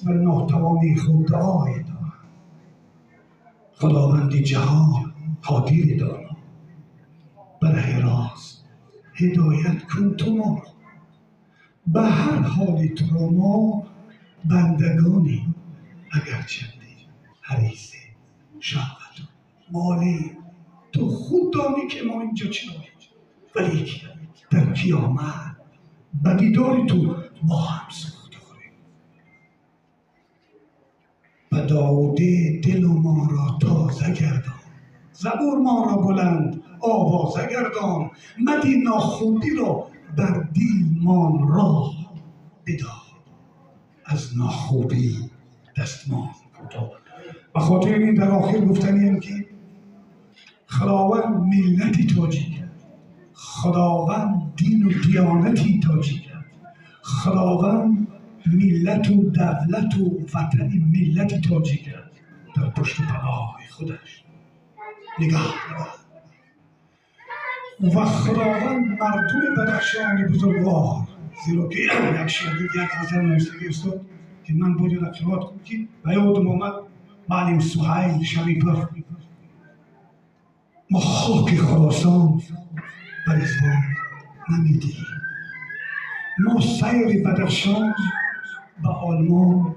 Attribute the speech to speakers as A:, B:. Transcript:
A: و ناتوانی خود دعای دارم. خداوندی جهان قادر دارم، به ره راست هدایت کن تو ما. به هر حال تو را ما بندگانی، اگر چندی حریص شهوت مالی. تو خود دانی که ما اینجا چنانیم، ولی در قیامت به دیدار تو ما هم سوگواریم. به داوده دل ما را تازه گردان، زبور ما را بلند آوازه گردان. مدی ناخودی را بر دیلمان راه بدار، از ناخوبی دستمان کوتاه. به خاطر این در آخر گفتنیم که خداوند ملتی تاجی کرد، خداوند دین و دیانتی تاجی کرد، خداوند ملت و دولت و وطن ملتی تاجی کرد در پشت پناه خودش نگاه کرد. و خداوند مردم بدخشان بزرگوار، زیرا که یک شاگرد یک غزل نوشته استاد که من باید را قرائت کنم که به یادم آمد معلم سهیل شریفه: ما خاک خراسان به رضوان نمیدهیم، ما سیر بدخشان به آلمان